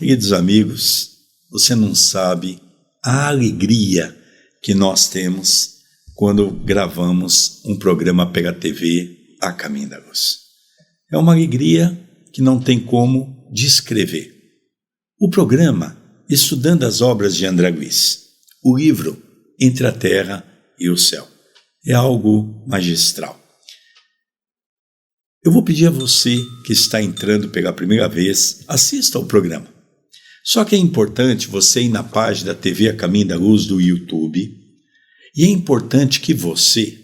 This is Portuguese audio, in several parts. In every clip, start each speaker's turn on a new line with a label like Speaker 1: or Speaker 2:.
Speaker 1: Queridos amigos, você não sabe a alegria que nós temos quando gravamos um programa pela TV A Caminho da Luz. É uma alegria que não tem como descrever. O programa Estudando as Obras de André Luiz, o livro Entre a Terra e o Céu, é algo magistral. Eu vou pedir a você que está entrando pela primeira vez, assista ao programa. Só que é importante você ir na página da TV A Caminho da Luz do YouTube, e é importante que você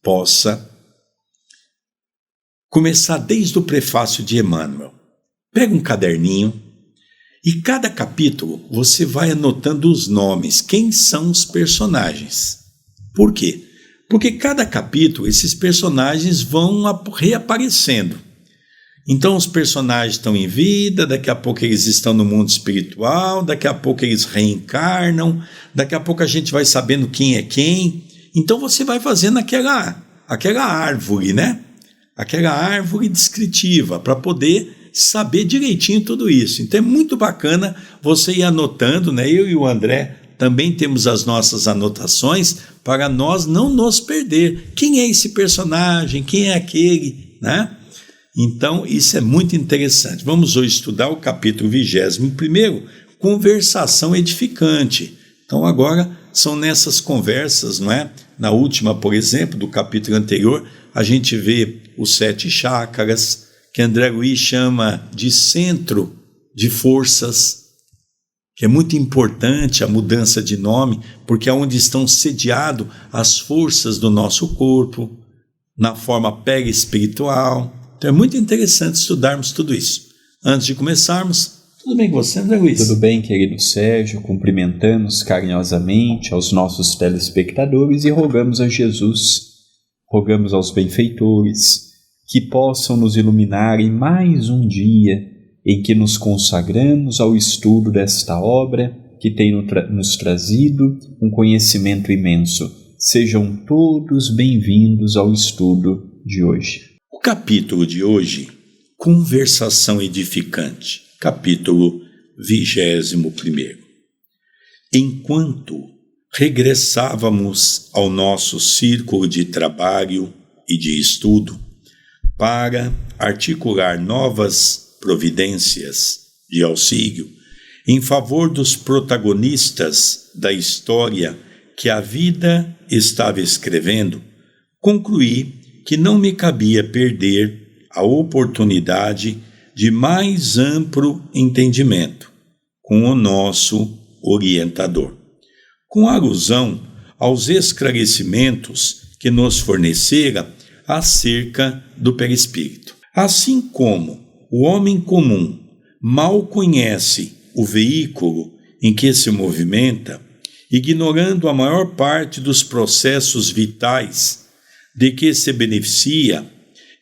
Speaker 1: possa começar desde o prefácio de Emmanuel. Pega um caderninho e cada capítulo você vai anotando os nomes, quem são os personagens. Por quê? Porque cada capítulo, esses personagens vão reaparecendo. Então os personagens estão em vida, daqui a pouco eles estão no mundo espiritual, daqui a pouco eles reencarnam, daqui a pouco a gente vai sabendo quem é quem. Então você vai fazendo aquela árvore, né? Aquela árvore descritiva, para poder saber direitinho tudo isso. Então é muito bacana você ir anotando, né? Eu e o André também temos as nossas anotações para nós não nos perder. Quem é esse personagem? Quem é aquele? Né? Então, isso é muito interessante. Vamos hoje estudar o capítulo 21º, Conversação Edificante. Então, agora são nessas conversas, não é? Na última, por exemplo, do capítulo anterior, a gente vê os 7 chakras, que André Luiz chama de centro de forças, que é muito importante a mudança de nome, porque é onde estão sediadas as forças do nosso corpo, na forma perispiritual. Então é muito interessante estudarmos tudo isso. Antes de começarmos, tudo bem com você, André Luiz?
Speaker 2: Tudo bem, querido Sérgio, cumprimentamos carinhosamente aos nossos telespectadores e rogamos a Jesus, rogamos aos benfeitores, que possam nos iluminar em mais um dia em que nos consagramos ao estudo desta obra que tem nos trazido um conhecimento imenso. Sejam todos bem-vindos ao estudo de hoje.
Speaker 1: O capítulo de hoje, Conversação Edificante, capítulo 21º. Enquanto regressávamos ao nosso círculo de trabalho e de estudo, para articular novas providências de auxílio em favor dos protagonistas da história que a vida estava escrevendo, concluí que não me cabia perder a oportunidade de mais amplo entendimento com o nosso orientador, com alusão aos esclarecimentos que nos fornecera acerca do perispírito. Assim como o homem comum mal conhece o veículo em que se movimenta, ignorando a maior parte dos processos vitais de que se beneficia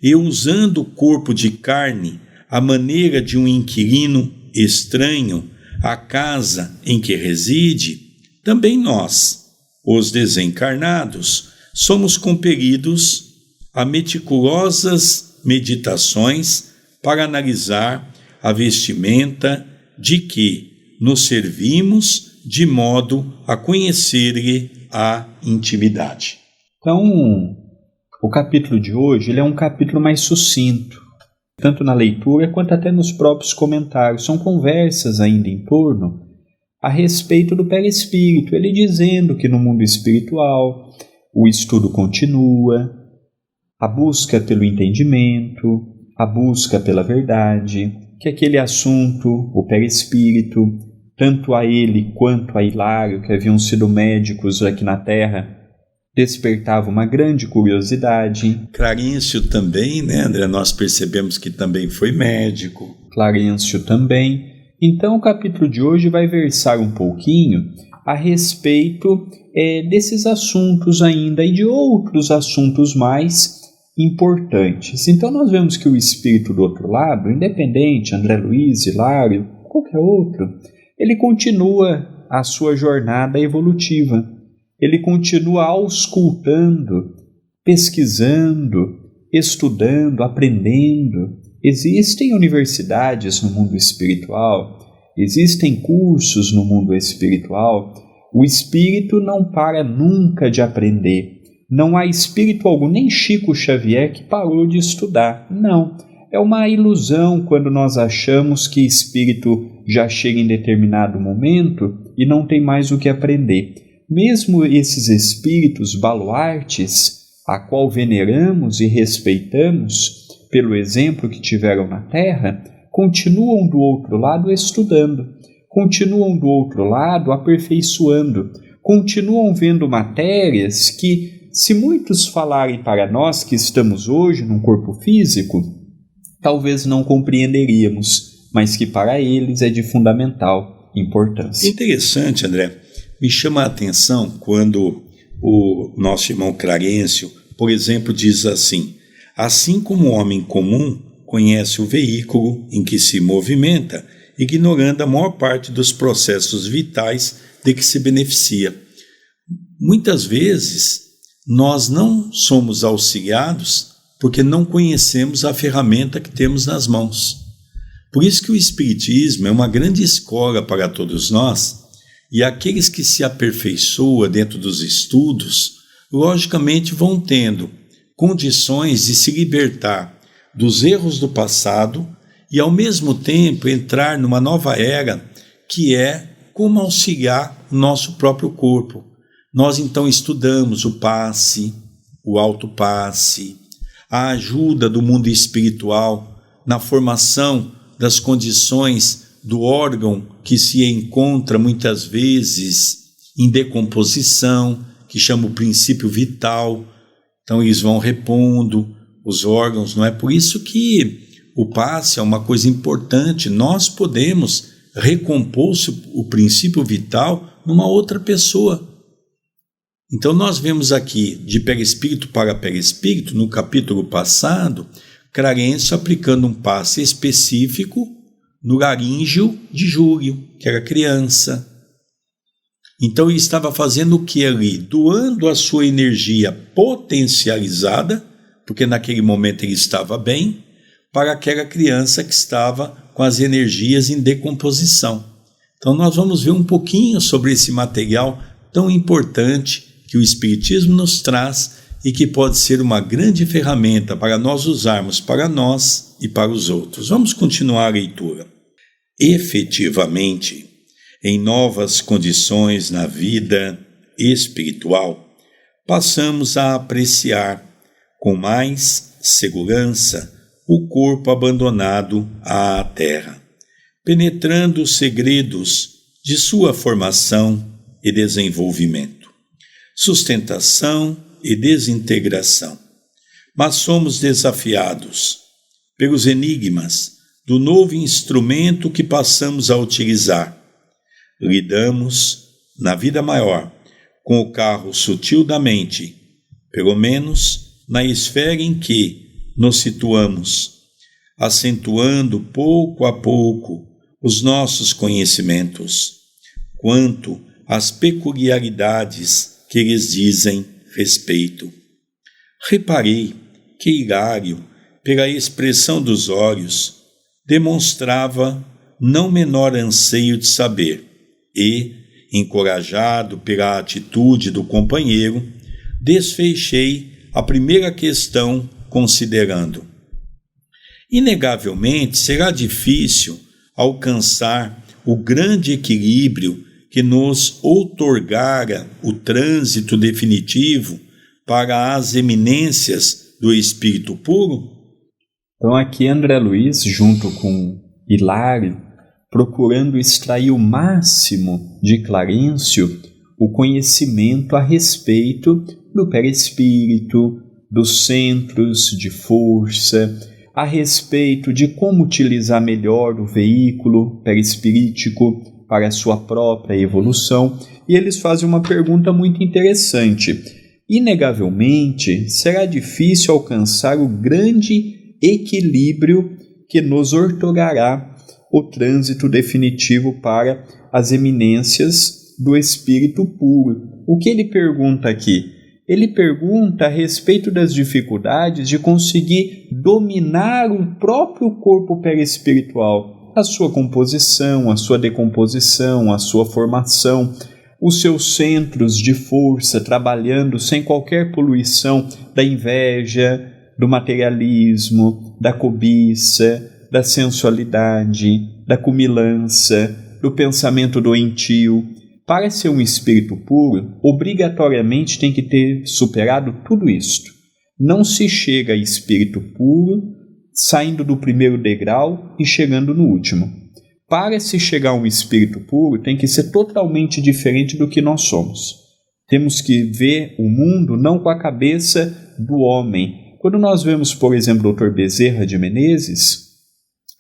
Speaker 1: e usando o corpo de carne à maneira de um inquilino estranho à casa em que reside, também nós, os desencarnados, somos compelidos a meticulosas meditações para analisar a vestimenta de que nos servimos de modo a conhecer-lhe a intimidade.
Speaker 2: Então, o capítulo de hoje ele é um capítulo mais sucinto, tanto na leitura quanto até nos próprios comentários. São conversas ainda em torno a respeito do perispírito, ele dizendo que no mundo espiritual o estudo continua, a busca pelo entendimento, a busca pela verdade, que aquele assunto, o perispírito, tanto a ele quanto a Hilário, que haviam sido médicos aqui na Terra, despertava uma grande curiosidade.
Speaker 1: Clarencio também, né, André? Nós percebemos que também foi médico.
Speaker 2: Clarencio também. Então o capítulo de hoje vai versar um pouquinho a respeito desses assuntos ainda e de outros assuntos mais importantes. Então nós vemos que o espírito do outro lado, independente, André Luiz, Hilário, qualquer outro, ele continua a sua jornada evolutiva. Ele continua auscultando, pesquisando, estudando, aprendendo. Existem universidades no mundo espiritual, Existem cursos no mundo espiritual. O espírito não para nunca de aprender. Não há espírito algum, nem Chico Xavier, que parou de estudar. Não. É uma ilusão quando nós achamos que espírito já chega em determinado momento e não tem mais o que aprender. Mesmo esses espíritos baluartes, a qual veneramos e respeitamos, pelo exemplo que tiveram na Terra, continuam do outro lado estudando, continuam do outro lado aperfeiçoando, continuam vendo matérias que, se muitos falarem para nós que estamos hoje num corpo físico, talvez não compreenderíamos, mas que para eles é de fundamental importância.
Speaker 1: Interessante, André. Me chama a atenção quando o nosso irmão Clarencio, por exemplo, diz assim: assim como o homem comum conhece o veículo em que se movimenta, ignorando a maior parte dos processos vitais de que se beneficia. Muitas vezes, nós não somos auxiliados porque não conhecemos a ferramenta que temos nas mãos. Por isso que o Espiritismo é uma grande escola para todos nós, e aqueles que se aperfeiçoam dentro dos estudos, logicamente vão tendo condições de se libertar dos erros do passado e, ao mesmo tempo, entrar numa nova era, que é como auxiliar o nosso próprio corpo. Nós, então, estudamos o passe, o autopasse, a ajuda do mundo espiritual na formação das condições do órgão que se encontra muitas vezes em decomposição, que chama o princípio vital. Então eles vão repondo os órgãos, não é? Por isso que o passe é uma coisa importante. Nós podemos recompor o princípio vital numa outra pessoa. Então nós vemos aqui, de perispírito para perispírito, no capítulo passado, Clarencio aplicando um passe específico no laríngeo de Júlio, que era criança. Então ele estava fazendo o que ali? Doando a sua energia potencializada, porque naquele momento ele estava bem, para aquela criança que estava com as energias em decomposição. Então nós vamos ver um pouquinho sobre esse material tão importante que o Espiritismo nos traz e que pode ser uma grande ferramenta para nós usarmos para nós e para os outros. Vamos continuar a leitura. Efetivamente, em novas condições na vida espiritual, passamos a apreciar com mais segurança o corpo abandonado à terra, penetrando os segredos de sua formação e desenvolvimento, sustentação e desintegração. Mas somos desafiados pelos enigmas do novo instrumento que passamos a utilizar. Lidamos, na vida maior, com o carro sutil da mente, pelo menos na esfera em que nos situamos, acentuando pouco a pouco os nossos conhecimentos, quanto às peculiaridades que lhes dizem respeito. Reparei que Hilário, pela expressão dos olhos, demonstrava não menor anseio de saber e, encorajado pela atitude do companheiro, desfechei a primeira questão considerando: inegavelmente será difícil alcançar o grande equilíbrio que nos outorgara o trânsito definitivo para as eminências do espírito puro?
Speaker 2: Então aqui André Luiz, junto com Hilário, procurando extrair o máximo de Clarencio o conhecimento a respeito do perispírito, dos centros de força, a respeito de como utilizar melhor o veículo perispirítico para a sua própria evolução, e eles fazem uma pergunta muito interessante. Inegavelmente, será difícil alcançar o grande equilíbrio que nos outorgará o trânsito definitivo para as eminências do espírito puro. O que ele pergunta aqui? Ele pergunta a respeito das dificuldades de conseguir dominar o próprio corpo perispiritual. a sua composição, a sua decomposição, a sua formação, os seus centros de força trabalhando sem qualquer poluição da inveja, do materialismo, da cobiça, da sensualidade, da cumilança, do pensamento doentio. Para ser um espírito puro, obrigatoriamente tem que ter superado tudo isto. Não se chega a espírito puro saindo do primeiro degrau e chegando no último. Para se chegar a um espírito puro, tem que ser totalmente diferente do que nós somos. Temos que ver o mundo não com a cabeça do homem. Quando nós vemos, por exemplo, o Dr. Bezerra de Menezes,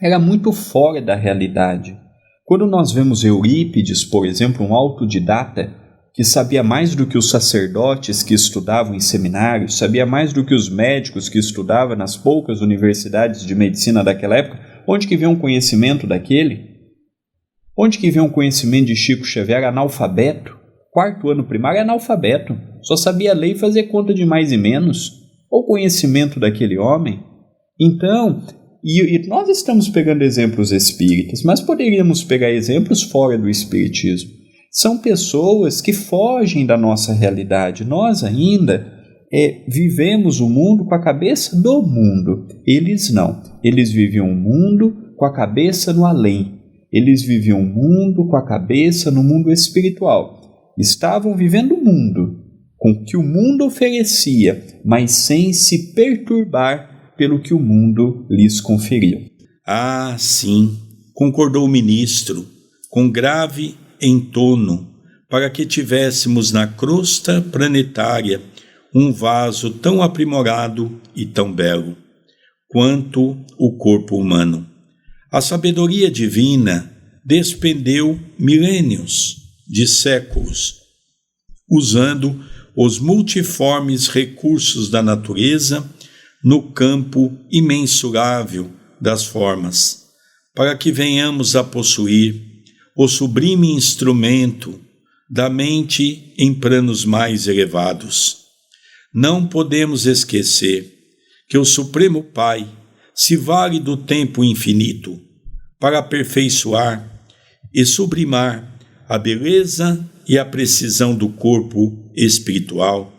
Speaker 2: era muito fora da realidade. Quando nós vemos Eurípides, por exemplo, um autodidata, que sabia mais do que os sacerdotes que estudavam em seminários, sabia mais do que os médicos que estudavam nas poucas universidades de medicina daquela época, onde que veio um conhecimento daquele? Onde que veio um conhecimento de Chico Xavier, analfabeto? 4º ano primário, analfabeto. Só sabia ler e fazer conta de mais e menos. O conhecimento daquele homem. Então, e nós estamos pegando exemplos espíritas, mas poderíamos pegar exemplos fora do espiritismo. São pessoas que fogem da nossa realidade. Nós ainda vivemos o mundo com a cabeça do mundo. Eles não. Eles viviam o mundo com a cabeça no além. Eles viviam o mundo com a cabeça no mundo espiritual. Estavam vivendo o mundo com o que o mundo oferecia, mas sem se perturbar pelo que o mundo lhes conferia.
Speaker 1: Ah, sim, concordou o ministro, com grave entono, para que tivéssemos na crosta planetária um vaso tão aprimorado e tão belo quanto o corpo humano. A sabedoria divina despendeu milênios de séculos, usando os multiformes recursos da natureza no campo imensurável das formas, para que venhamos a possuir o sublime instrumento da mente em planos mais elevados. Não podemos esquecer que o Supremo Pai se vale do tempo infinito para aperfeiçoar e sublimar a beleza e a precisão do corpo espiritual,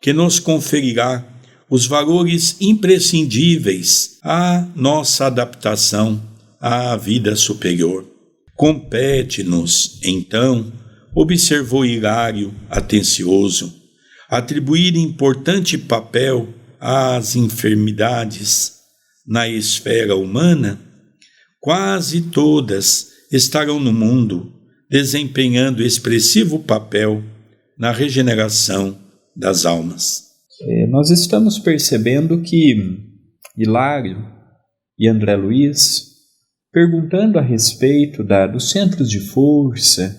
Speaker 1: que nos conferirá os valores imprescindíveis à nossa adaptação à vida superior. Compete-nos, então, observou Hilário atencioso, atribuir importante papel às enfermidades na esfera humana. Quase todas estarão no mundo desempenhando expressivo papel na regeneração das almas.
Speaker 2: Nós estamos percebendo que Hilário e André Luiz, perguntando a respeito dos centros de força,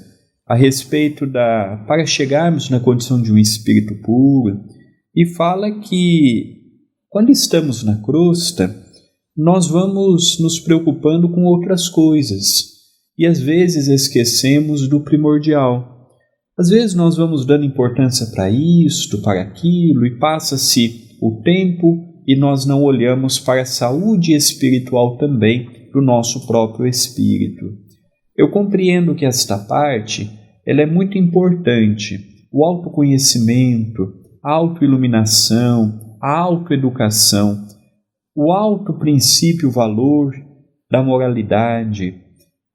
Speaker 2: a respeito para chegarmos na condição de um espírito puro, e fala que quando estamos na crosta, nós vamos nos preocupando com outras coisas e às vezes esquecemos do primordial. Às vezes nós vamos dando importância para isto, para aquilo, e passa-se o tempo e nós não olhamos para a saúde espiritual também do nosso próprio espírito. Eu compreendo que esta parte ela é muito importante. O autoconhecimento, a autoiluminação, a autoeducação, o autoprincípio valor da moralidade,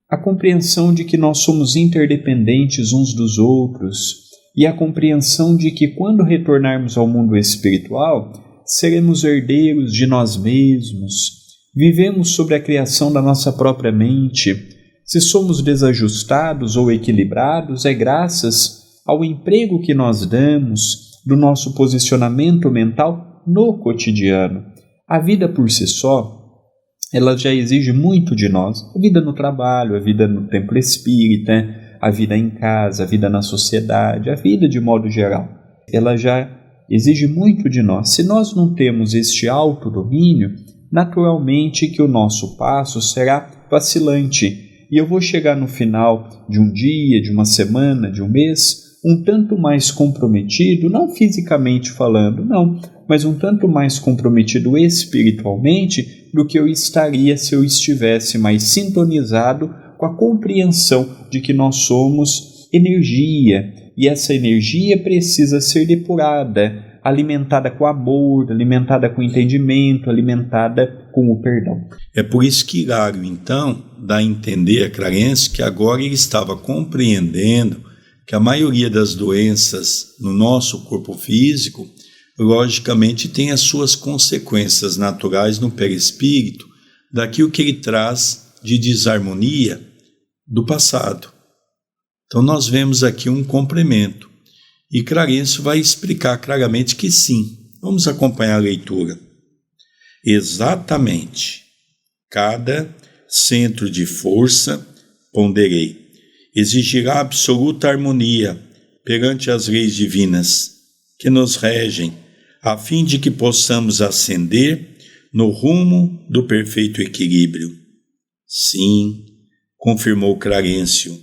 Speaker 2: a compreensão de que nós somos interdependentes uns dos outros e a compreensão de que quando retornarmos ao mundo espiritual, seremos herdeiros de nós mesmos, vivemos sobre a criação da nossa própria mente. Se somos desajustados ou equilibrados, é graças ao emprego que nós damos, do nosso posicionamento mental no cotidiano. A vida por si só, ela já exige muito de nós. A vida no trabalho, a vida no templo espírita, a vida em casa, a vida na sociedade, a vida de modo geral. Ela já exige muito de nós. Se nós não temos este autodomínio, naturalmente que o nosso passo será vacilante. E eu vou chegar no final de um dia, de uma semana, de um mês, um tanto mais comprometido, não fisicamente falando, não, mas um tanto mais comprometido espiritualmente, do que eu estaria se eu estivesse mais sintonizado com a compreensão de que nós somos energia, e essa energia precisa ser depurada, alimentada com amor, alimentada com entendimento, alimentada com o perdão.
Speaker 1: É por isso que Hilário, então, dá a entender a Clarencio que agora ele estava compreendendo que a maioria das doenças no nosso corpo físico, logicamente, tem as suas consequências naturais no perispírito, daquilo que ele traz de desarmonia do passado. Então nós vemos aqui um complemento. E Clarencio vai explicar claramente que sim. Vamos acompanhar a leitura. Exatamente. Cada centro de força, ponderei, exigirá absoluta harmonia perante as leis divinas que nos regem, a fim de que possamos ascender no rumo do perfeito equilíbrio. Sim, confirmou Clarencio,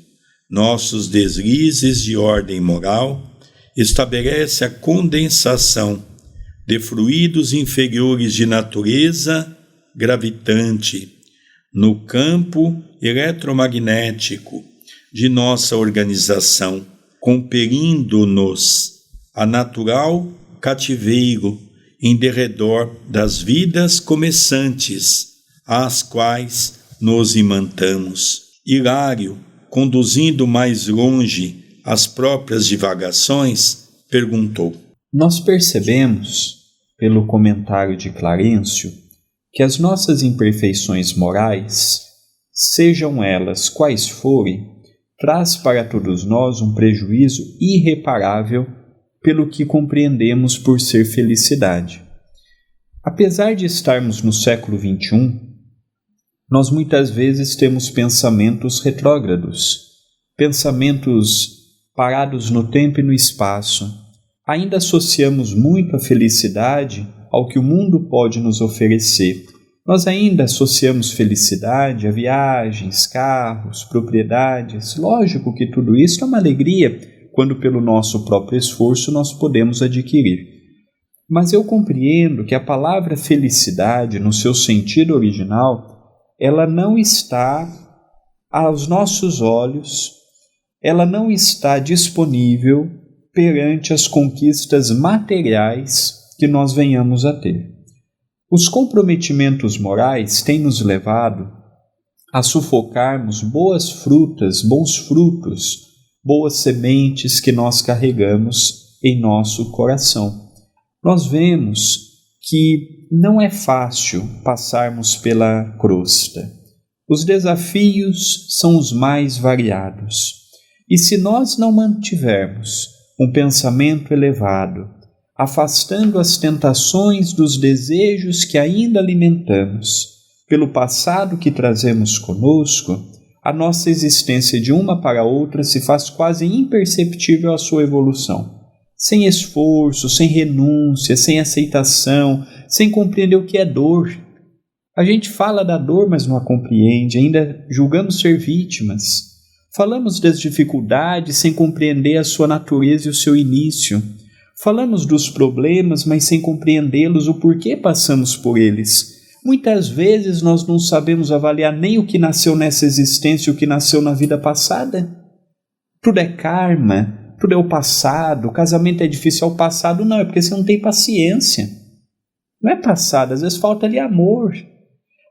Speaker 1: nossos deslizes de ordem moral estabelece a condensação de fluidos inferiores de natureza gravitante no campo eletromagnético de nossa organização, compelindo-nos a natural cativeiro em derredor das vidas começantes, às quais nos imantamos. Hilário, conduzindo mais longe as próprias divagações, perguntou:
Speaker 2: nós percebemos, pelo comentário de Clarencio, que as nossas imperfeições morais, sejam elas quais forem, traz para todos nós um prejuízo irreparável pelo que compreendemos por ser felicidade. Apesar de estarmos no século XXI, nós muitas vezes temos pensamentos retrógrados, pensamentos parados no tempo e no espaço. Ainda associamos muito a felicidade ao que o mundo pode nos oferecer. Nós ainda associamos felicidade a viagens, carros, propriedades. Lógico que tudo isso é uma alegria quando pelo nosso próprio esforço nós podemos adquirir. Mas eu compreendo que a palavra felicidade, no seu sentido original, ela não está aos nossos olhos, ela não está disponível perante as conquistas materiais que nós venhamos a ter. Os comprometimentos morais têm nos levado a sufocarmos boas frutas, bons frutos, boas sementes que nós carregamos em nosso coração. Nós vemos que não é fácil passarmos pela crosta. Os desafios são os mais variados. E se nós não mantivermos um pensamento elevado, afastando as tentações dos desejos que ainda alimentamos, pelo passado que trazemos conosco, a nossa existência de uma para outra se faz quase imperceptível a sua evolução. Sem esforço, sem renúncia, sem aceitação, sem compreender o que é dor. A gente fala da dor, mas não a compreende, ainda julgamos ser vítimas. Falamos das dificuldades sem compreender a sua natureza e o seu início. Falamos dos problemas, mas sem compreendê-los, o porquê passamos por eles. Muitas vezes nós não sabemos avaliar nem o que nasceu nessa existência e o que nasceu na vida passada. Tudo é karma, tudo é o passado, o casamento é difícil, é o passado. Não, é porque você não tem paciência. Não é passado, às vezes falta ali amor.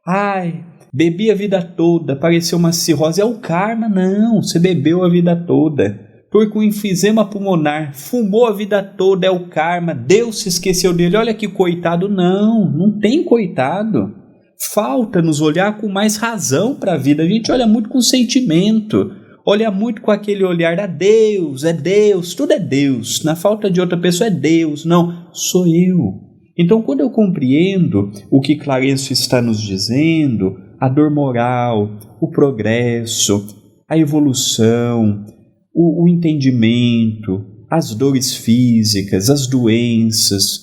Speaker 2: Ai, bebi a vida toda, apareceu uma cirrose, é o karma. Não, você bebeu a vida toda. Porque com enfisema pulmonar, fumou a vida toda, é o karma, Deus se esqueceu dele, olha que coitado. Não, não tem coitado. Falta nos olhar com mais razão para a vida. A gente olha muito com sentimento, olha muito com aquele olhar, é Deus, tudo é Deus. Na falta de outra pessoa é Deus, não, sou eu. Então, quando eu compreendo o que Clarencio está nos dizendo, a dor moral, o progresso, a evolução, o entendimento, as dores físicas, as doenças,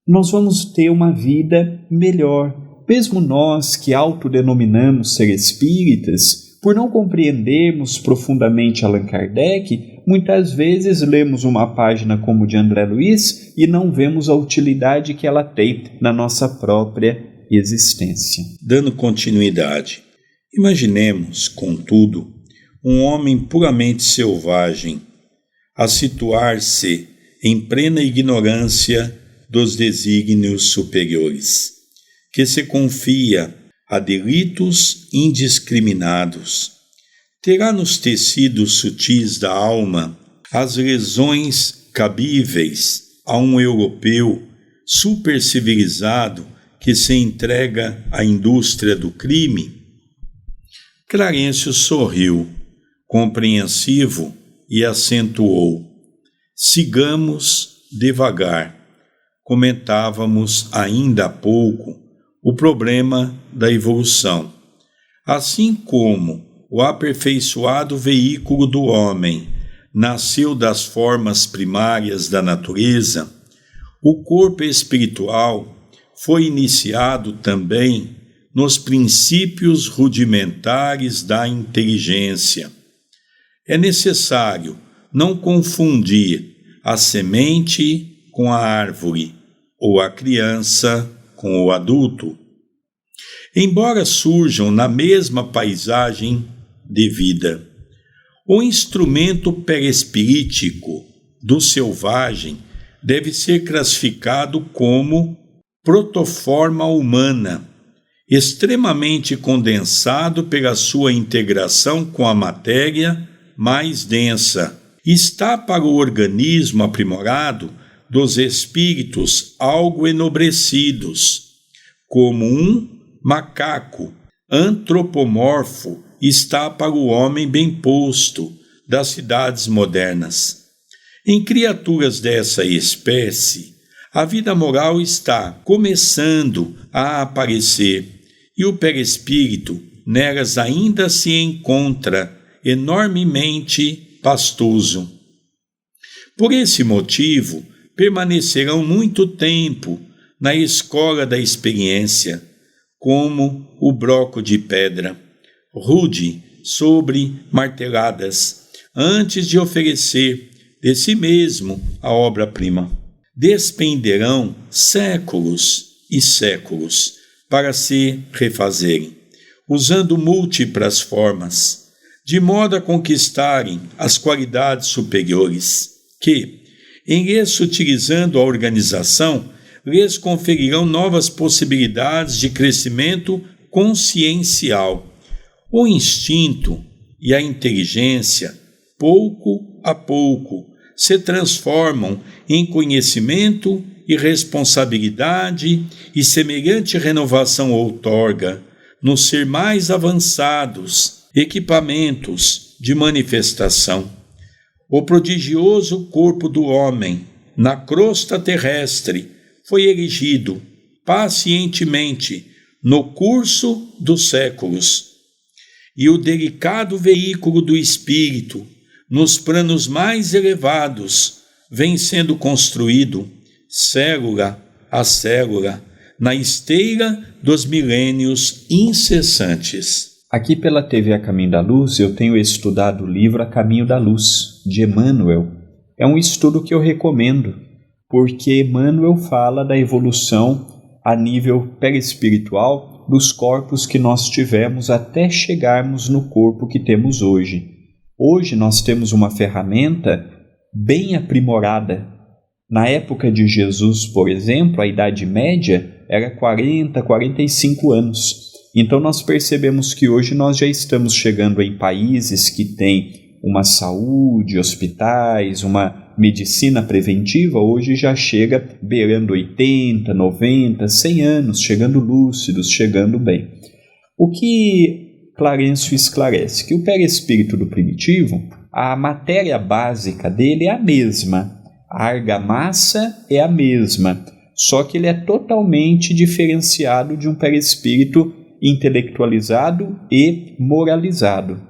Speaker 2: nós vamos ter uma vida melhor. Mesmo nós que autodenominamos ser espíritas, por não compreendermos profundamente Allan Kardec, muitas vezes lemos uma página como de André Luiz e não vemos a utilidade que ela tem na nossa própria existência.
Speaker 1: Dando continuidade, imaginemos, contudo, um homem puramente selvagem a situar-se em plena ignorância dos desígnios superiores, que se confia a delitos indiscriminados. Terá nos tecidos sutis da alma as lesões cabíveis a um europeu supercivilizado que se entrega à indústria do crime? Clarencio sorriu, compreensivo, e acentuou: sigamos devagar. Comentávamos ainda há pouco o problema da evolução. Assim como o aperfeiçoado veículo do homem nasceu das formas primárias da natureza, o corpo espiritual foi iniciado também nos princípios rudimentares da inteligência. É necessário não confundir a semente com a árvore ou a criança com o adulto. Embora surjam na mesma paisagem de vida, o instrumento perispirítico do selvagem deve ser classificado como protoforma humana, extremamente condensado pela sua integração com a matéria mais densa. Está para o organismo aprimorado dos espíritos algo enobrecidos, como um macaco antropomorfo está para o homem bem posto das cidades modernas. Em criaturas dessa espécie, a vida moral está começando a aparecer e o perispírito nelas ainda se encontra enormemente pastoso. Por esse motivo, permanecerão muito tempo na escola da experiência, como o bloco de pedra, rude sobre marteladas, antes de oferecer de si mesmo a obra-prima. Despenderão séculos e séculos para se refazerem, usando múltiplas formas, de modo a conquistarem as qualidades superiores, que, em lhes sutilizando a organização, lhes conferirão novas possibilidades de crescimento consciencial. O instinto e a inteligência, pouco a pouco, se transformam em conhecimento e responsabilidade, e semelhante renovação outorga, no ser mais avançados equipamentos de manifestação. O prodigioso corpo do homem, na crosta terrestre, foi erigido pacientemente no curso dos séculos, e o delicado veículo do espírito, nos planos mais elevados, vem sendo construído, célula a célula, na esteira dos milênios incessantes.
Speaker 2: Aqui pela TV A Caminho da Luz, eu tenho estudado o livro A Caminho da Luz, de Emmanuel. É um estudo que eu recomendo, porque Emmanuel fala da evolução a nível perispiritual dos corpos que nós tivemos até chegarmos no corpo que temos hoje. Hoje nós temos uma ferramenta bem aprimorada. Na época de Jesus, por exemplo, a idade média era 40, 45 anos. Então nós percebemos que hoje nós já estamos chegando em países que têm uma saúde, hospitais, uma medicina preventiva, hoje já chega beirando 80, 90, 100 anos, chegando lúcidos, chegando bem. O que Clarencio esclarece? Que o perispírito do primitivo, a matéria básica dele é a mesma, a argamassa é a mesma, só que ele é totalmente diferenciado de um perispírito intelectualizado e moralizado.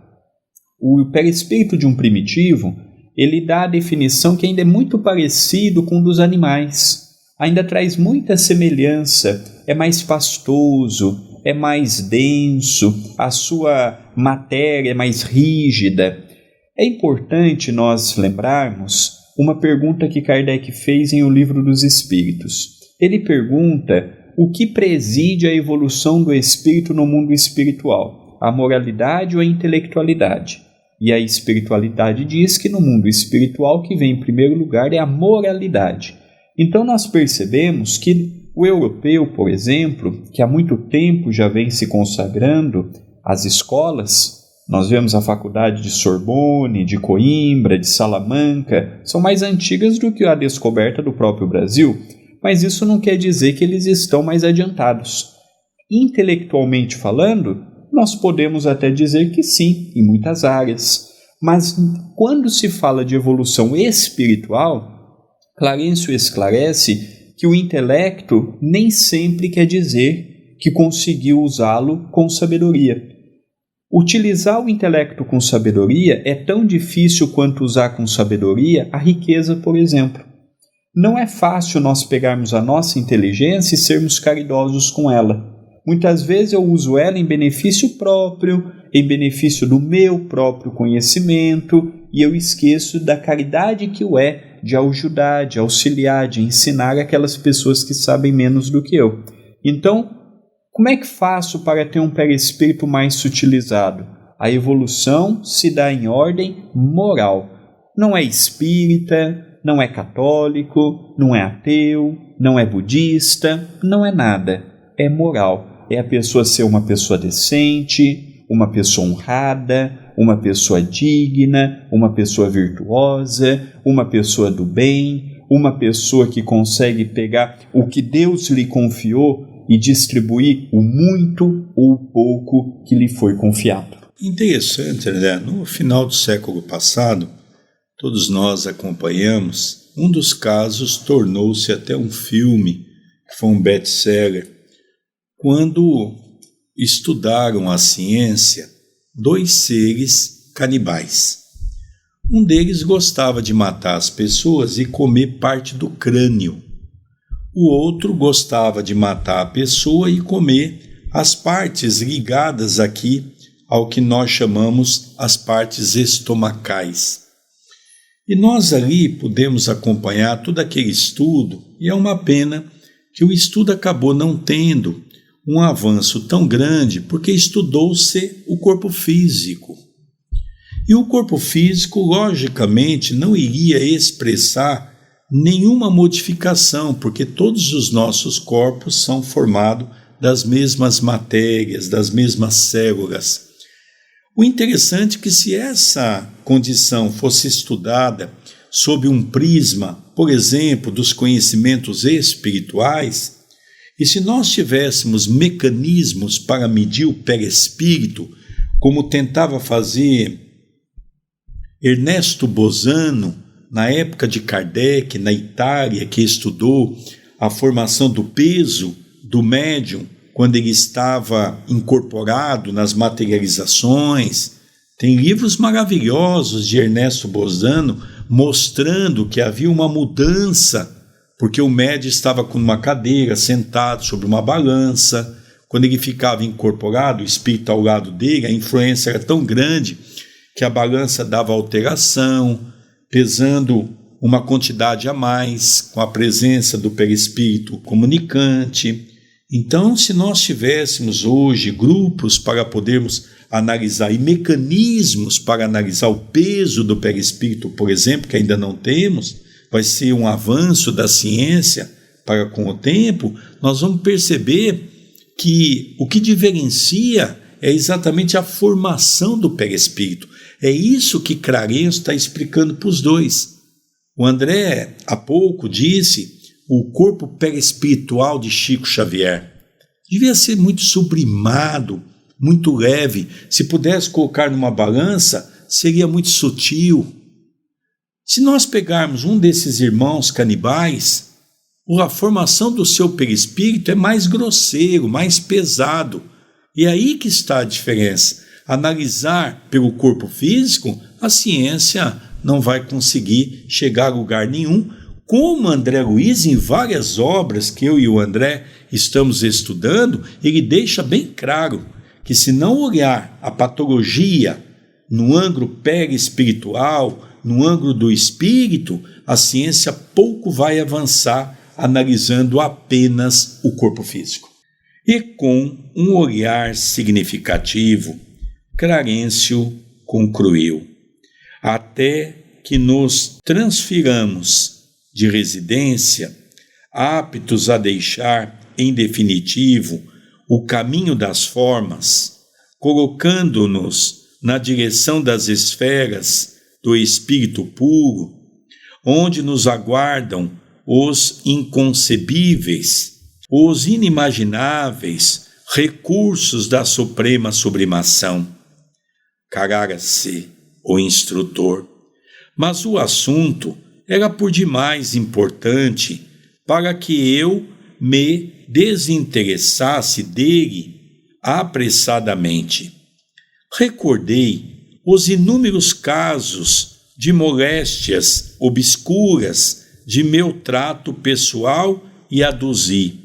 Speaker 2: O perispírito de um primitivo, ele dá a definição que ainda é muito parecido com o dos animais, ainda traz muita semelhança, é mais pastoso, é mais denso, a sua matéria é mais rígida. É importante nós lembrarmos uma pergunta que Kardec fez em O Livro dos Espíritos. Ele pergunta o que preside a evolução do espírito no mundo espiritual, a moralidade ou a intelectualidade. E a espiritualidade diz que no mundo espiritual o que vem em primeiro lugar é a moralidade. Então nós percebemos que o europeu, por exemplo, que há muito tempo já vem se consagrando às escolas, nós vemos a faculdade de Sorbonne, de Coimbra, de Salamanca, são mais antigas do que a descoberta do próprio Brasil, mas isso não quer dizer que eles estão mais adiantados. Intelectualmente falando, nós podemos até dizer que sim, em muitas áreas. Mas quando se fala de evolução espiritual, Clarencio esclarece que o intelecto nem sempre quer dizer que conseguiu usá-lo com sabedoria. Utilizar o intelecto com sabedoria é tão difícil quanto usar com sabedoria a riqueza, por exemplo. Não é fácil nós pegarmos a nossa inteligência e sermos caridosos com ela. Muitas vezes eu uso ela em benefício próprio, em benefício do meu próprio conhecimento, e eu esqueço da caridade que o é de ajudar, de auxiliar, de ensinar aquelas pessoas que sabem menos do que eu. Então, como é que faço para ter um perispírito mais sutilizado? A evolução se dá em ordem moral. Não é espírita, não é católico, não é ateu, não é budista, não é nada. É moral. É a pessoa ser uma pessoa decente, uma pessoa honrada, uma pessoa digna, uma pessoa virtuosa, uma pessoa do bem, uma pessoa que consegue pegar o que Deus lhe confiou e distribuir o muito ou o pouco que lhe foi confiado.
Speaker 1: Interessante, né? No final do século passado, todos nós acompanhamos, um dos casos tornou-se até um filme, que foi um best-seller, quando estudaram a ciência 2 seres canibais. Um deles gostava de matar as pessoas e comer parte do crânio. O outro gostava de matar a pessoa e comer as partes ligadas aqui ao que nós chamamos as partes estomacais. E nós ali pudemos acompanhar todo aquele estudo, e é uma pena que o estudo acabou não tendo um avanço tão grande, porque estudou-se o corpo físico. E o corpo físico, logicamente, não iria expressar nenhuma modificação, porque todos os nossos corpos são formados das mesmas matérias, das mesmas células. O interessante é que se essa condição fosse estudada sob um prisma, por exemplo, dos conhecimentos espirituais, e se nós tivéssemos mecanismos para medir o perispírito, como tentava fazer Ernesto Bosano, na época de Kardec, na Itália, que estudou a formação do peso do médium quando ele estava incorporado nas materializações. Tem livros maravilhosos de Ernesto Bosano mostrando que havia uma mudança, porque o médium estava com uma cadeira, sentado sobre uma balança. Quando ele ficava incorporado, o espírito ao lado dele, a influência era tão grande que a balança dava alteração, pesando uma quantidade a mais, com a presença do perispírito comunicante. Então, se nós tivéssemos hoje grupos para podermos analisar e mecanismos para analisar o peso do perispírito, por exemplo, que ainda não temos, vai ser um avanço da ciência para com o tempo, nós vamos perceber que o que diferencia é exatamente a formação do perispírito. É isso que Clarencio está explicando para os dois. O André, há pouco, disse o corpo perispiritual de Chico Xavier. Devia ser muito sublimado, muito leve. Se pudesse colocar numa balança, seria muito sutil. Se nós pegarmos um desses irmãos canibais, a formação do seu perispírito é mais grosseiro, mais pesado. E é aí que está a diferença. Analisar pelo corpo físico, a ciência não vai conseguir chegar a lugar nenhum, como André Luiz, em várias obras que eu e o André estamos estudando, ele deixa bem claro que se não olhar a patologia no ângulo perispiritual, no ângulo do espírito, a ciência pouco vai avançar analisando apenas o corpo físico. E com um olhar significativo, Clarencio concluiu: até que nos transfiramos de residência, aptos a deixar, em definitivo, o caminho das formas, colocando-nos na direção das esferas do espírito puro, onde nos aguardam os inconcebíveis, os inimagináveis recursos da suprema sublimação. Carara-se o instrutor, mas o assunto era por demais importante para que eu me desinteressasse dele apressadamente. Recordei os inúmeros casos de moléstias obscuras de meu trato pessoal e aduzi.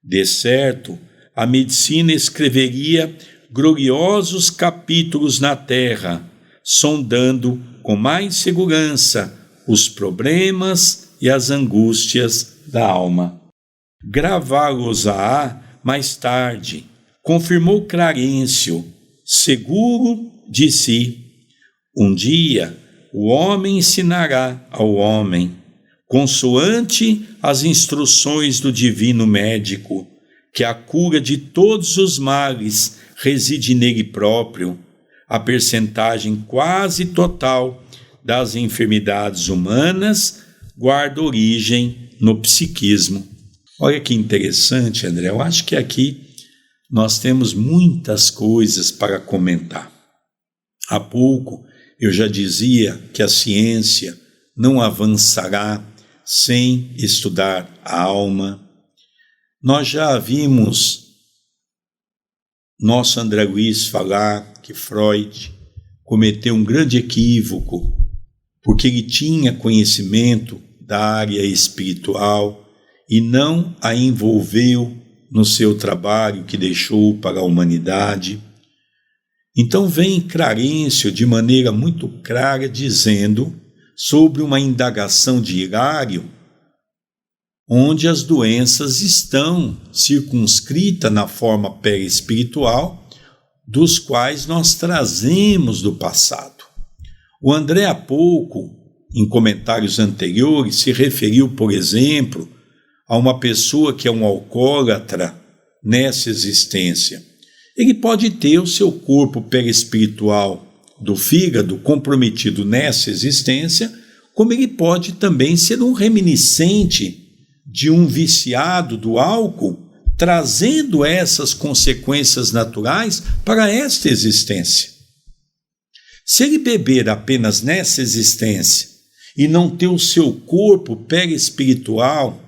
Speaker 1: De certo, a medicina escreveria gloriosos capítulos na terra, sondando com mais segurança os problemas e as angústias da alma. Gravá-los-á mais tarde, confirmou Clarencio, seguro de si. Um dia o homem ensinará ao homem, consoante as instruções do divino médico, que a cura de todos os males reside nele próprio. A percentagem quase total das enfermidades humanas guarda origem no psiquismo. Olha que interessante, André. Eu acho que aqui nós temos muitas coisas para comentar. Há pouco eu já dizia que a ciência não avançará sem estudar a alma. Nós já vimos nosso André Luiz falar que Freud cometeu um grande equívoco, porque ele tinha conhecimento da área espiritual e não a envolveu no seu trabalho que deixou para a humanidade. Então vem Clarencio de maneira muito clara dizendo sobre uma indagação de Hilário, onde as doenças estão circunscritas na forma perispiritual, dos quais nós trazemos do passado. O André há pouco, em comentários anteriores, se referiu, por exemplo, a uma pessoa que é um alcoólatra nessa existência. Ele pode ter o seu corpo perispiritual do fígado comprometido nessa existência, como ele pode também ser um reminiscente de um viciado do álcool, trazendo essas consequências naturais para esta existência. Se ele beber apenas nessa existência e não ter o seu corpo perispiritual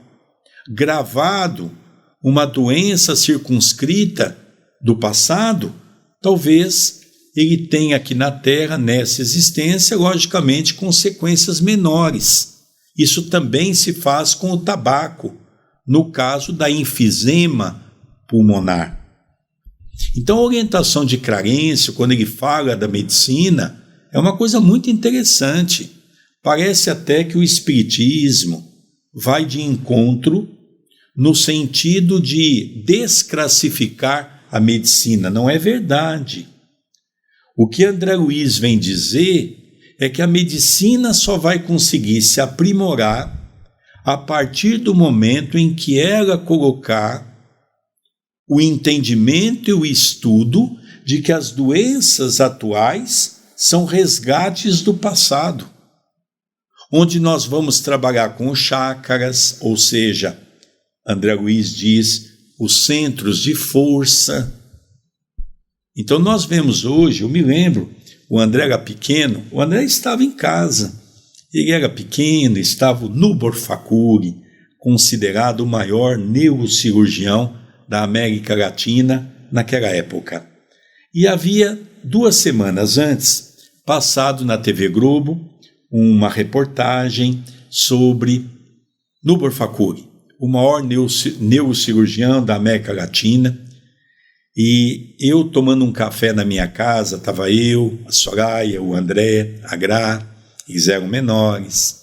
Speaker 1: gravado, uma doença circunscrita do passado, talvez ele tenha aqui na Terra, nessa existência, logicamente, consequências menores. Isso também se faz com o tabaco, no caso da enfisema pulmonar. Então, a orientação de Clarencio, quando ele fala da medicina, é uma coisa muito interessante. Parece até que o espiritismo vai de encontro no sentido de desclassificar a medicina. Não é verdade. O que André Luiz vem dizer é que a medicina só vai conseguir se aprimorar a partir do momento em que ela colocar o entendimento e o estudo de que as doenças atuais são resgates do passado, onde nós vamos trabalhar com os chakras, ou seja, André Luiz diz, os centros de força. Então nós vemos hoje, eu me lembro, o André era pequeno, o André estava em casa, ele era pequeno, estava o Nubor Fakuri, considerado o maior neurocirurgião da América Latina naquela época. E havia 2 semanas antes, passado na TV Globo, uma reportagem sobre Nubor Fakuri, o maior neurocirurgião da América Latina. E eu tomando um café na minha casa, estava eu, a Soraya, o André, a Gra, eles eram menores.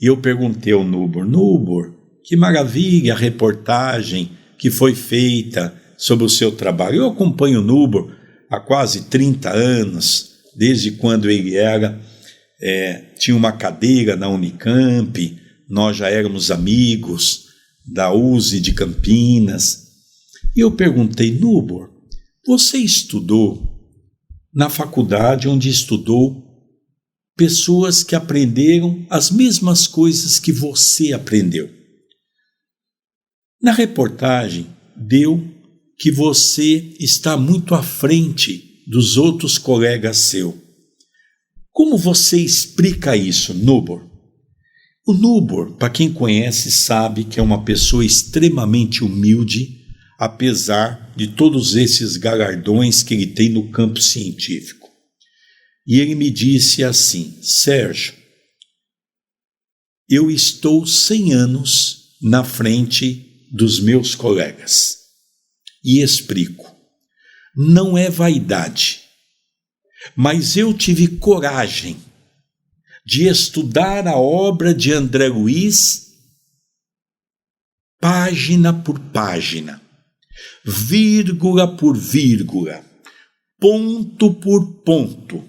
Speaker 1: E eu perguntei ao Nubor, o que maravilha a reportagem que foi feita sobre o seu trabalho. Eu acompanho o Nubor há quase 30 anos, desde quando ele tinha uma cadeira na Unicamp, nós já éramos amigos da USE de Campinas. E eu perguntei: Nubor, você estudou na faculdade onde estudou pessoas que aprenderam as mesmas coisas que você aprendeu. Na reportagem, deu que você está muito à frente dos outros colegas seus. Como você explica isso, Nubor? O Nubor, para quem conhece, sabe que é uma pessoa extremamente humilde, apesar de todos esses galardões que ele tem no campo científico. E ele me disse assim: Sérgio, eu estou 100 anos na frente dos meus colegas. E explico. Não é vaidade, mas eu tive coragem de estudar a obra de André Luiz página por página, vírgula por vírgula, ponto por ponto.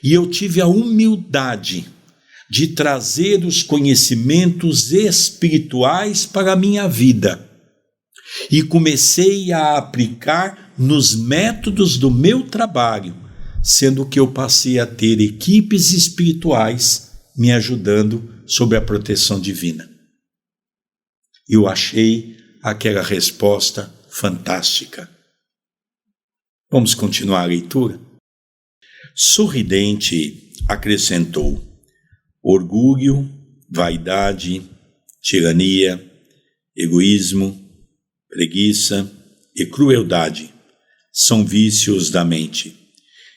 Speaker 1: E eu tive a humildade de trazer os conhecimentos espirituais para a minha vida. E comecei a aplicar nos métodos do meu trabalho, sendo que eu passei a ter equipes espirituais me ajudando sob a proteção divina. Eu achei aquela resposta fantástica. Vamos continuar a leitura? Sorridente, acrescentou: orgulho, vaidade, tirania, egoísmo, preguiça e crueldade são vícios da mente,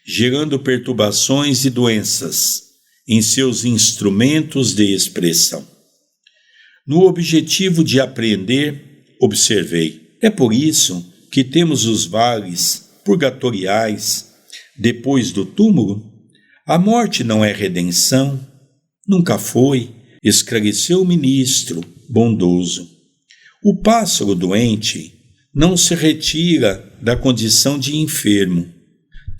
Speaker 1: gerando perturbações e doenças em seus instrumentos de expressão. No objetivo de aprender, observei. É por isso que temos os vales purgatoriais depois do túmulo. A morte não é redenção, nunca foi, esclareceu o ministro bondoso. O pássaro doente não se retira da condição de enfermo,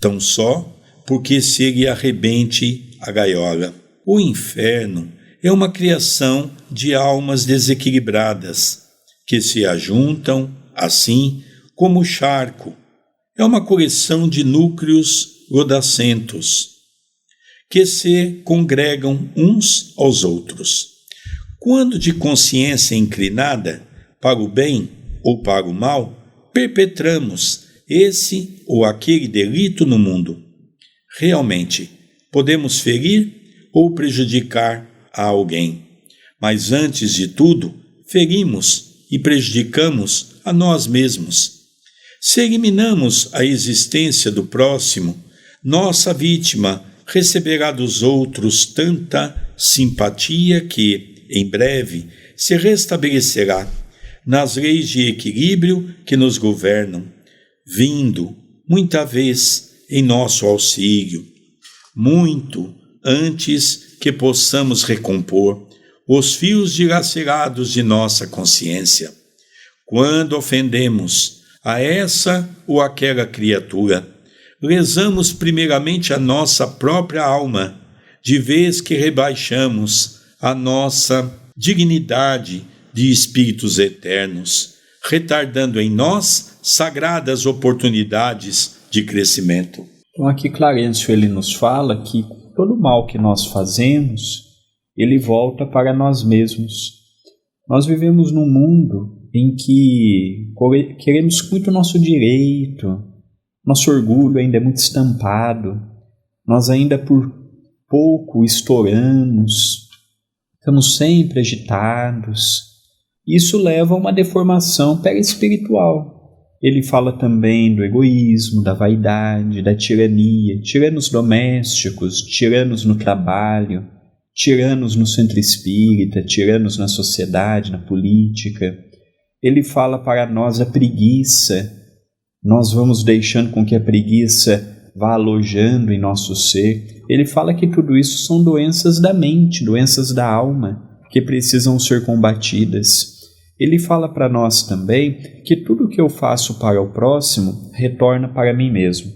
Speaker 1: tão só porque se lhe arrebente a gaiola. O inferno é uma criação de almas desequilibradas, que se ajuntam, assim como o charco. É uma coleção de núcleos lodacentos, que se congregam uns aos outros. Quando de consciência inclinada para o bem ou para o mal, perpetramos esse ou aquele delito no mundo. Realmente, podemos ferir ou prejudicar a alguém, mas antes de tudo, ferimos e prejudicamos a nós mesmos. Se eliminamos a existência do próximo, nossa vítima receberá dos outros tanta simpatia que, em breve, se restabelecerá nas leis de equilíbrio que nos governam, vindo, muita vez, em nosso auxílio, muito antes que possamos recompor os fios dilacerados de nossa consciência. Quando ofendemos a essa ou aquela criatura, lesamos primeiramente a nossa própria alma, de vez que rebaixamos a nossa dignidade de espíritos eternos, retardando em nós sagradas oportunidades de crescimento.
Speaker 2: Então aqui Clarencio ele nos fala que todo o mal que nós fazemos, ele volta para nós mesmos. Nós vivemos num mundo em que queremos muito o nosso direito, nosso orgulho ainda é muito estampado, nós ainda por pouco estouramos, estamos sempre agitados. Isso leva a uma deformação perispiritual. Ele fala também do egoísmo, da vaidade, da tirania, tiranos domésticos, tiranos no trabalho, tiranos no centro espírita, tiranos na sociedade, na política. Ele fala para nós a preguiça. Nós vamos deixando com que a preguiça vá alojando em nosso ser. Ele fala que tudo isso são doenças da mente, doenças da alma. que precisam ser combatidas. Ele fala para nós também que tudo que eu faço para o próximo retorna para mim mesmo.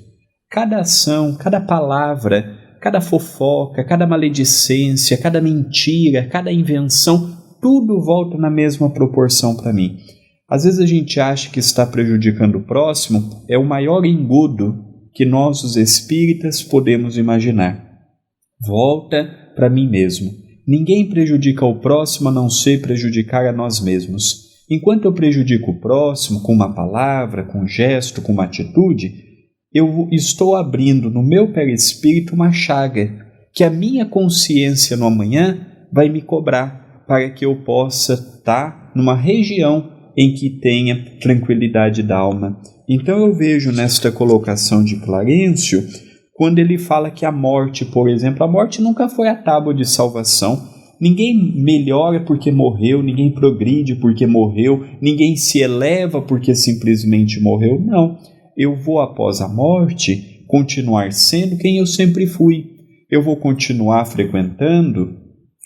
Speaker 2: Cada ação, cada palavra, cada fofoca, cada maledicência, cada mentira, cada invenção, tudo volta na mesma proporção para mim. Às vezes a gente acha que está prejudicando o próximo, é o maior engodo que nós, os espíritas, podemos imaginar. Volta para mim mesmo. Ninguém prejudica o próximo a não ser prejudicar a nós mesmos. Enquanto eu prejudico o próximo com uma palavra, com um gesto, com uma atitude, eu estou abrindo no meu perispírito uma chaga que a minha consciência no amanhã vai me cobrar para que eu possa estar numa região em que tenha tranquilidade da alma. Então eu vejo nesta colocação de Clarencio, quando ele fala que a morte, por exemplo, a morte nunca foi a tábua de salvação. Ninguém melhora porque morreu, ninguém progride porque morreu, ninguém se eleva porque simplesmente morreu. Não, eu vou após a morte continuar sendo quem eu sempre fui. Eu vou continuar frequentando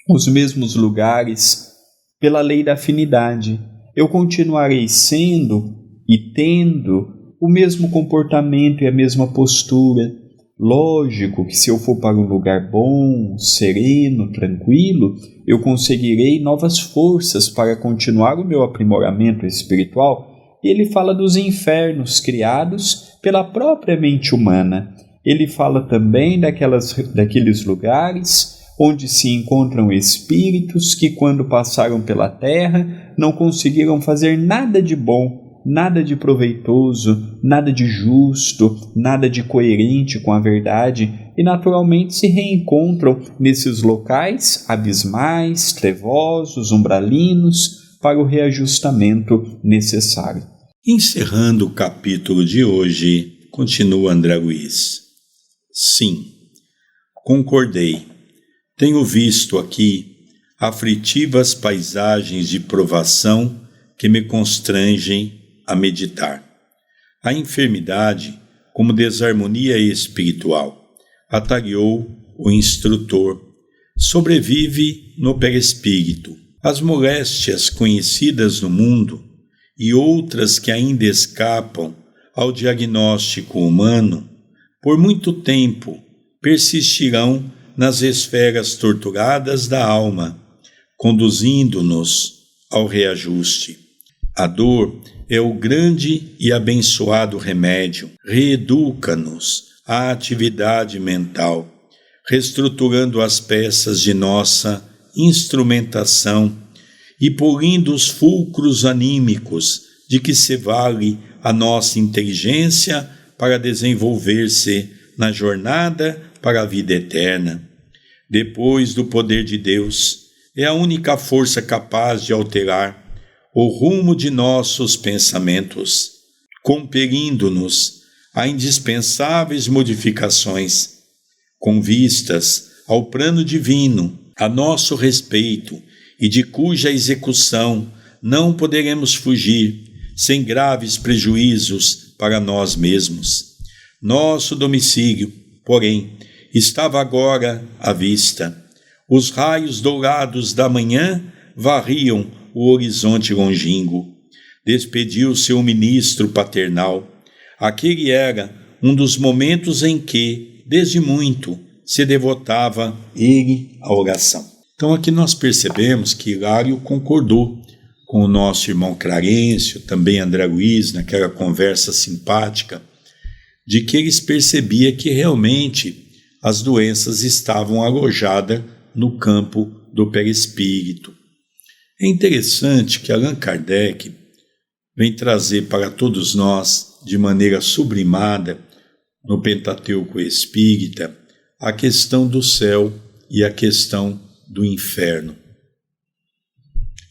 Speaker 2: os mesmos lugares pela lei da afinidade. Eu continuarei sendo e tendo o mesmo comportamento e a mesma postura. Lógico que se eu for para um lugar bom, sereno, tranquilo, eu conseguirei novas forças para continuar o meu aprimoramento espiritual. E ele fala dos infernos criados pela própria mente humana. Ele fala também daqueles lugares onde se encontram espíritos que, quando passaram pela terra, não conseguiram fazer nada de bom, nada de proveitoso, nada de justo, nada de coerente com a verdade, e naturalmente se reencontram nesses locais abismais, trevosos, umbralinos, para o reajustamento necessário.
Speaker 1: Encerrando o capítulo de hoje, continua André Luiz. Sim, concordei. Tenho visto aqui aflitivas paisagens de provação que me constrangem a meditar. A enfermidade, como desarmonia espiritual, atareou o instrutor, sobrevive no perispírito. As moléstias conhecidas no mundo e outras que ainda escapam ao diagnóstico humano, por muito tempo persistirão nas esferas torturadas da alma, conduzindo-nos ao reajuste. A dor é o grande e abençoado remédio. Reeduca-nos à atividade mental, reestruturando as peças de nossa instrumentação e polindo os fulcros anímicos de que se vale a nossa inteligência para desenvolver-se na jornada para a vida eterna. Depois do poder de Deus, é a única força capaz de alterar o rumo de nossos pensamentos, compelindo-nos a indispensáveis modificações, com vistas ao plano divino, a nosso respeito, e de cuja execução não poderemos fugir sem graves prejuízos para nós mesmos. Nosso domicílio, porém, estava agora à vista. Os raios dourados da manhã varriam o horizonte longínquo. Despediu-se o ministro paternal. Aquele era um dos momentos em que, desde muito, se devotava ele à oração. Então aqui nós percebemos que Hilário concordou com o nosso irmão Clarencio, também André Luiz, naquela conversa simpática, de que eles percebiam que realmente as doenças estavam alojadas no campo do perispírito. É interessante que Allan Kardec vem trazer para todos nós, de maneira sublimada, no Pentateuco Espírita, a questão do céu e a questão do inferno.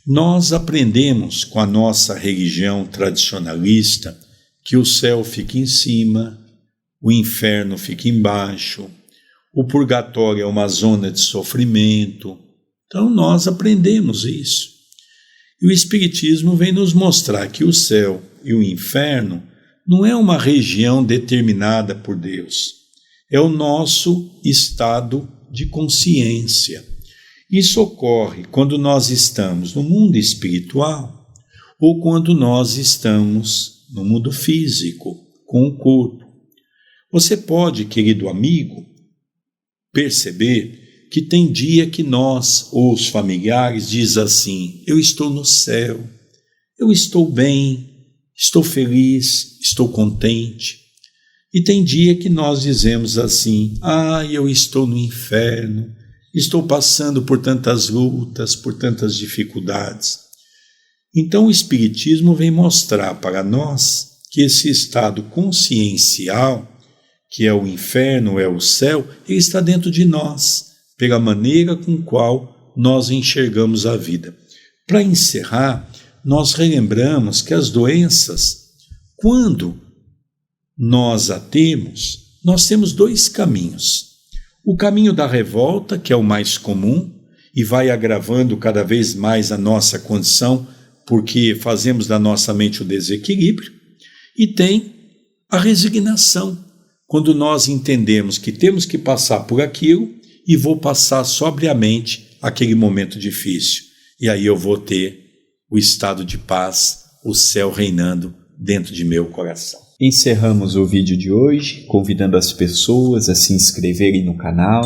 Speaker 1: Nós aprendemos com a nossa religião tradicionalista que o céu fica em cima, o inferno fica embaixo, o purgatório é uma zona de sofrimento. Então nós aprendemos isso. E o Espiritismo vem nos mostrar que o céu e o inferno não é uma região determinada por Deus, é o nosso estado de consciência. Isso ocorre quando nós estamos no mundo espiritual ou quando nós estamos no mundo físico, com o corpo. Você pode, querido amigo, perceber que tem dia que nós, ou os familiares, diz assim: eu estou no céu, eu estou bem, estou feliz, estou contente. E tem dia que nós dizemos assim: eu estou no inferno, estou passando por tantas lutas, por tantas dificuldades. Então o Espiritismo vem mostrar para nós que esse estado consciencial, que é o inferno, é o céu, ele está dentro de nós, pela maneira com qual nós enxergamos a vida. Para encerrar, nós relembramos que as doenças, quando nós a temos, nós temos dois caminhos. O caminho da revolta, que é o mais comum, e vai agravando cada vez mais a nossa condição, porque fazemos da nossa mente o desequilíbrio, e tem a resignação, quando nós entendemos que temos que passar por aquilo e vou passar sobriamente aquele momento difícil. E aí eu vou ter o estado de paz, o céu reinando dentro de meu coração.
Speaker 2: Encerramos o vídeo de hoje, convidando as pessoas a se inscreverem no canal,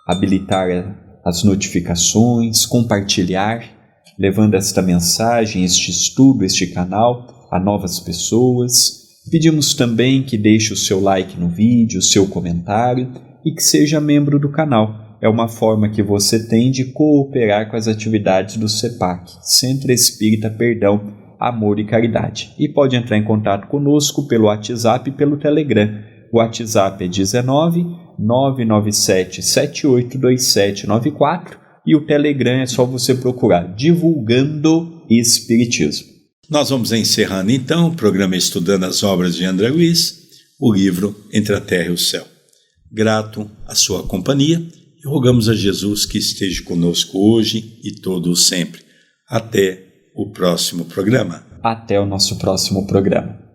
Speaker 2: habilitar as notificações, compartilhar, levando esta mensagem, este estudo, este canal a novas pessoas. Pedimos também que deixe o seu like no vídeo, o seu comentário e que seja membro do canal. É uma forma que você tem de cooperar com as atividades do CEPAC, Centro Espírita Perdão, Amor e Caridade. E pode entrar em contato conosco pelo WhatsApp e pelo Telegram. O WhatsApp é 19 997 782794 e o Telegram é só você procurar Divulgando Espiritismo.
Speaker 1: Nós vamos encerrando então o programa Estudando as Obras de André Luiz, o livro Entre a Terra e o Céu. Grato à sua companhia e rogamos a Jesus que esteja conosco hoje e todo sempre. Até o próximo programa.
Speaker 2: Até o nosso próximo programa.